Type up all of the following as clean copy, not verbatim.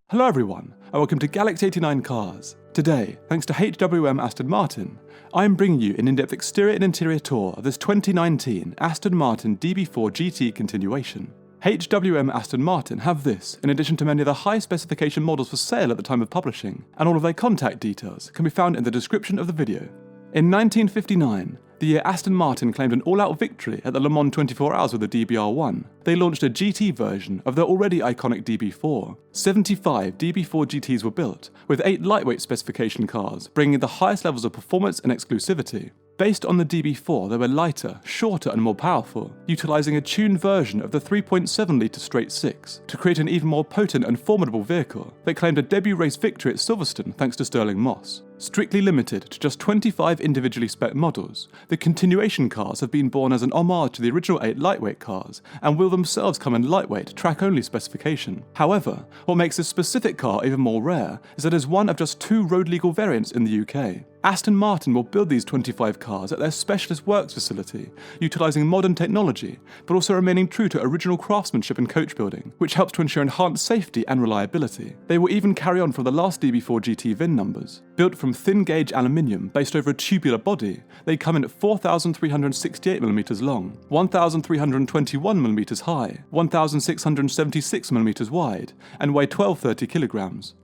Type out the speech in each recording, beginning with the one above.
Hello everyone, and welcome to Galaxy 89 Cars. Today, thanks to HWM Aston Martin, I am bringing you an in-depth exterior and interior tour of this 2019 Aston Martin DB4 GT continuation. HWM Aston Martin have this, in addition to many of the high specification models for sale at the time of publishing, and all of their contact details can be found in the description of the video. In 1959, the year Aston Martin claimed an all-out victory at the Le Mans 24 Hours with the DBR1, they launched a GT version of their already iconic DB4. 75 DB4 GTs were built, with 8 lightweight specification cars, bringing the highest levels of performance and exclusivity. Based on the DB4, they were lighter, shorter and more powerful, utilising a tuned version of the 3.7-litre straight 6 to create an even more potent and formidable vehicle that claimed a debut race victory at Silverstone thanks to Stirling Moss. Strictly limited to just 25 individually spec'd models, the continuation cars have been born as an homage to the original 8 lightweight cars and will themselves come in lightweight, track-only specification. However, what makes this specific car even more rare is that it is one of just 2 road-legal variants in the UK. Aston Martin will build these 25 cars at their specialist works facility, utilising modern technology, but also remaining true to original craftsmanship and coach building, which helps to ensure enhanced safety and reliability. They will even carry on from the last DB4 GT VIN numbers. Built from thin-gauge aluminium based over a tubular body, they come in at 4,368mm long, 1,321mm high, 1,676mm wide, and weigh 1230 kilograms.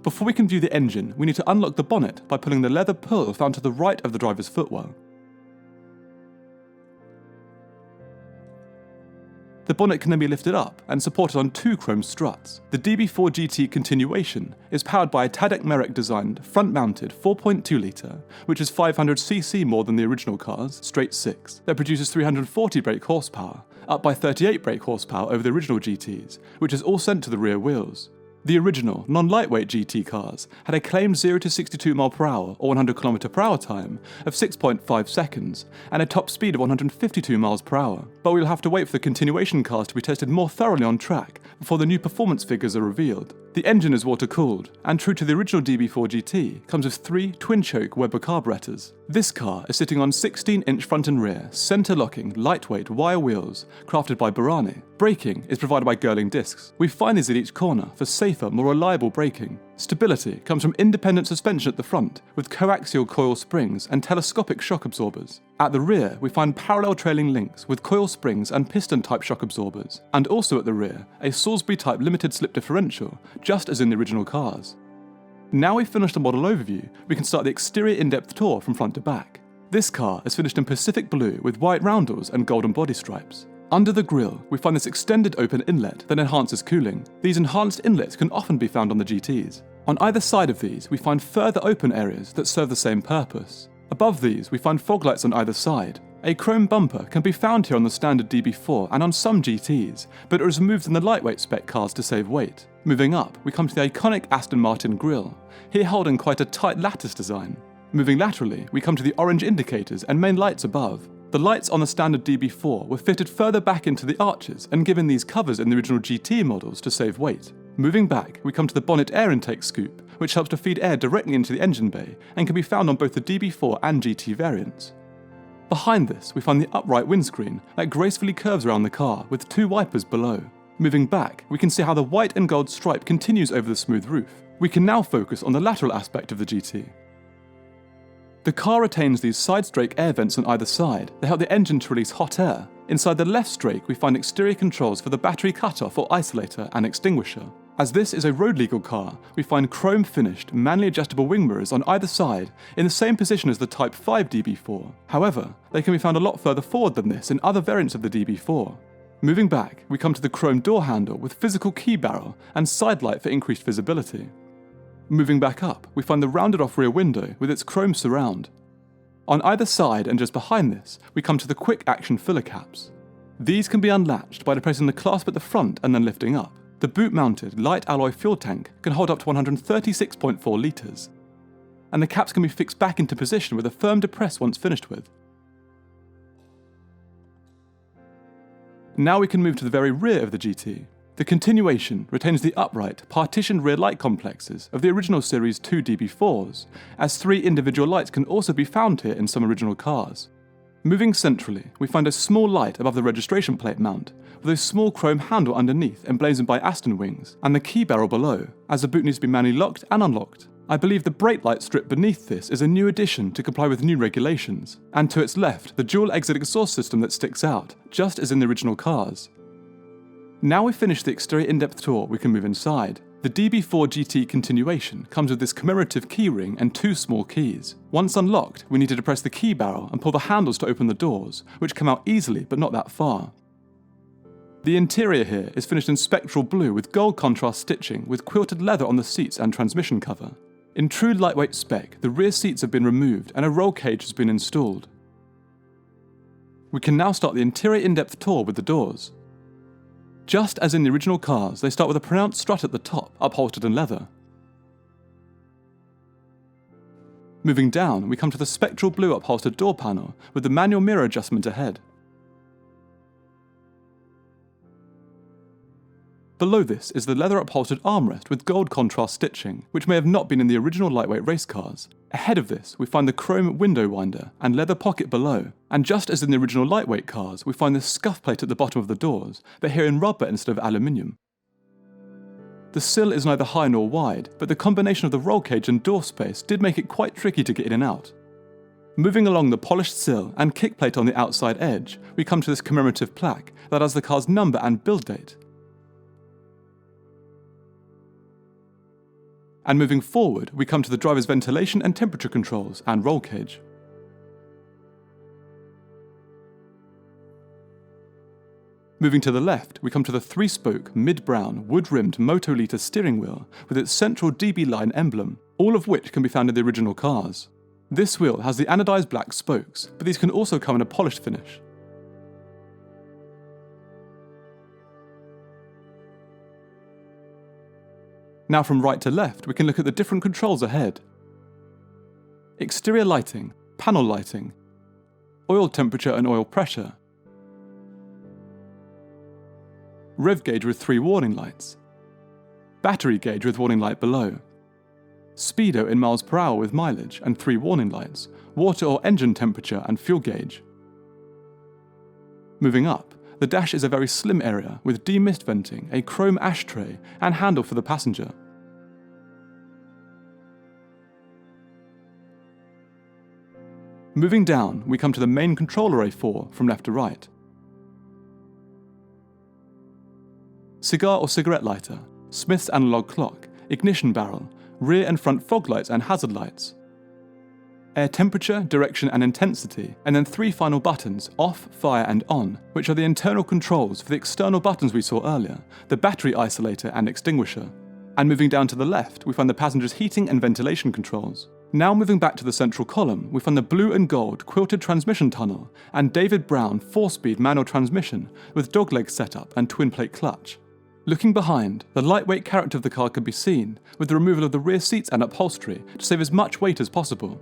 Before we can view the engine, we need to unlock the bonnet by pulling the leather pull found to the right of the driver's footwell. The bonnet can then be lifted up and supported on 2 chrome struts. The DB4 GT continuation is powered by a Tadek Merrick designed front-mounted 4.2-litre, which is 500cc more than the original car's straight 6, that produces 340 brake horsepower, up by 38 brake horsepower over the original GTs, which is all sent to the rear wheels. The original, non-lightweight GT cars had a claimed 0 to 62 mph or 100 km/h time of 6.5 seconds and a top speed of 152 mph, but we'll have to wait for the continuation cars to be tested more thoroughly on track before the new performance figures are revealed. The engine is water-cooled, and true to the original DB4 GT, comes with 3 twin-choke Weber carburetors. This car is sitting on 16-inch front and rear, centre-locking, lightweight wire wheels crafted by Burani. Braking is provided by Girling discs. We find these at each corner for safer, more reliable braking. Stability comes from independent suspension at the front, with coaxial coil springs and telescopic shock absorbers. At the rear, we find parallel trailing links with coil springs and piston-type shock absorbers, and also at the rear, a Salisbury-type limited slip differential, just as in the original cars. Now we've finished the model overview, we can start the exterior in-depth tour from front to back. This car is finished in Pacific blue with white roundels and golden body stripes. Under the grille, we find this extended open inlet that enhances cooling. These enhanced inlets can often be found on the GTs. On either side of these, we find further open areas that serve the same purpose. Above these, we find fog lights on either side. A chrome bumper can be found here on the standard DB4 and on some GTs, but it was removed in the lightweight spec cars to save weight. Moving up, we come to the iconic Aston Martin grille, here holding quite a tight lattice design. Moving laterally, we come to the orange indicators and main lights above. The lights on the standard DB4 were fitted further back into the arches and given these covers in the original GT models to save weight. Moving back, we come to the bonnet air intake scoop, which helps to feed air directly into the engine bay and can be found on both the DB4 and GT variants. Behind this, we find the upright windscreen that gracefully curves around the car with 2 wipers below. Moving back, we can see how the white and gold stripe continues over the smooth roof. We can now focus on the lateral aspect of the GT. The car retains these side strake air vents on either side that help the engine to release hot air. Inside the left strake, we find exterior controls for the battery cutoff or isolator and extinguisher. As this is a road-legal car, we find chrome-finished, manually adjustable wing mirrors on either side in the same position as the Type 5 DB4. However, they can be found a lot further forward than this in other variants of the DB4. Moving back, we come to the chrome door handle with physical key barrel and side light for increased visibility. Moving back up, we find the rounded-off rear window with its chrome surround. On either side and just behind this, we come to the quick-action filler caps. These can be unlatched by depressing the clasp at the front and then lifting up. The boot-mounted light alloy fuel tank can hold up to 136.4 litres, and the caps can be fixed back into position with a firm depress once finished with. Now we can move to the very rear of the GT. The continuation retains the upright, partitioned rear light complexes of the original Series 2 DB4s, as 3 individual lights can also be found here in some original cars. Moving centrally, we find a small light above the registration plate mount, with a small chrome handle underneath emblazoned by Aston wings, and the key barrel below, as the boot needs to be manually locked and unlocked. I believe the brake light strip beneath this is a new addition to comply with new regulations, and to its left, the dual exit exhaust system that sticks out, just as in the original cars. Now we've finished the exterior in-depth tour, we can move inside. The DB4 GT continuation comes with this commemorative keyring and 2 small keys. Once unlocked, we need to depress the key barrel and pull the handles to open the doors, which come out easily but not that far. The interior here is finished in spectral blue with gold contrast stitching with quilted leather on the seats and transmission cover. In true lightweight spec, the rear seats have been removed and a roll cage has been installed. We can now start the interior in-depth tour with the doors. Just as in the original cars, they start with a pronounced strut at the top, upholstered in leather. Moving down, we come to the spectral blue upholstered door panel with the manual mirror adjustment ahead. Below this is the leather upholstered armrest with gold contrast stitching, which may have not been in the original lightweight race cars. Ahead of this, we find the chrome window winder and leather pocket below, and just as in the original lightweight cars, we find this scuff plate at the bottom of the doors, but here in rubber instead of aluminium. The sill is neither high nor wide, but the combination of the roll cage and door space did make it quite tricky to get in and out. Moving along the polished sill and kick plate on the outside edge, we come to this commemorative plaque that has the car's number and build date. And moving forward, we come to the driver's ventilation and temperature controls and roll cage. Moving to the left, we come to the 3-spoke, mid-brown, wood-rimmed Motolita steering wheel with its central DB line emblem, all of which can be found in the original cars. This wheel has the anodized black spokes, but these can also come in a polished finish. Now from right to left, we can look at the different controls ahead. Exterior lighting, panel lighting, oil temperature and oil pressure, rev gauge with 3 warning lights, battery gauge with warning light below, speedo in miles per hour with mileage and 3 warning lights, water or engine temperature and fuel gauge. Moving up, the dash is a very slim area with demist venting, a chrome ashtray and handle for the passenger. Moving down, we come to the main control array 4 from left to right. Cigar or cigarette lighter, Smith's analog clock, ignition barrel, rear and front fog lights and hazard lights, air temperature, direction and intensity, and then 3 final buttons, off, fire and on, which are the internal controls for the external buttons we saw earlier, the battery isolator and extinguisher. And moving down to the left, we find the passenger's heating and ventilation controls. Now moving back to the central column, we find the blue and gold quilted transmission tunnel and David Brown 4-speed manual transmission with dogleg setup and twin plate clutch. Looking behind, the lightweight character of the car can be seen with the removal of the rear seats and upholstery to save as much weight as possible.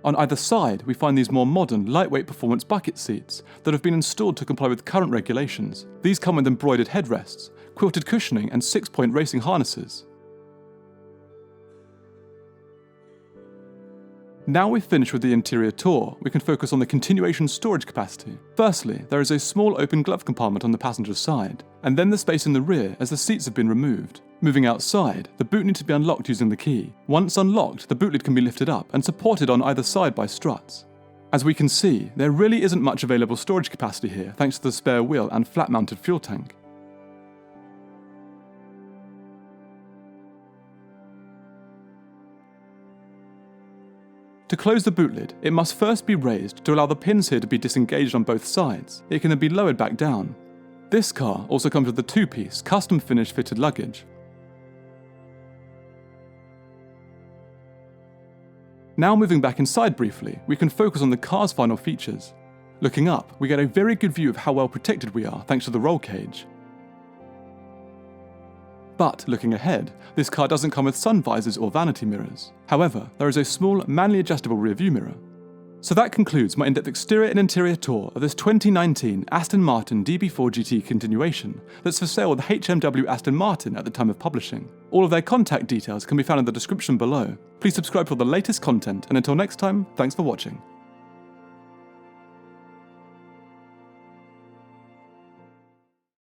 On either side, we find these more modern, lightweight performance bucket seats that have been installed to comply with current regulations. These come with embroidered headrests, quilted cushioning and 6-point racing harnesses. Now we've finished with the interior tour, we can focus on the continuation storage capacity. Firstly, there is a small open glove compartment on the passenger's side, and then the space in the rear as the seats have been removed. Moving outside, the boot needs to be unlocked using the key. Once unlocked, the boot lid can be lifted up and supported on either side by struts. As we can see, there really isn't much available storage capacity here thanks to the spare wheel and flat-mounted fuel tank. To close the boot lid, it must first be raised to allow the pins here to be disengaged on both sides. It can then be lowered back down. This car also comes with the 2-piece, custom finish fitted luggage. Now moving back inside briefly, we can focus on the car's final features. Looking up, we get a very good view of how well protected we are thanks to the roll cage. But looking ahead, this car doesn't come with sun visors or vanity mirrors. However, there is a small, manually adjustable rear view mirror. So that concludes my in-depth exterior and interior tour of this 2019 Aston Martin DB4 GT continuation that's for sale with HMW Aston Martin at the time of publishing. All of their contact details can be found in the description below. Please subscribe for the latest content, and until next time, thanks for watching.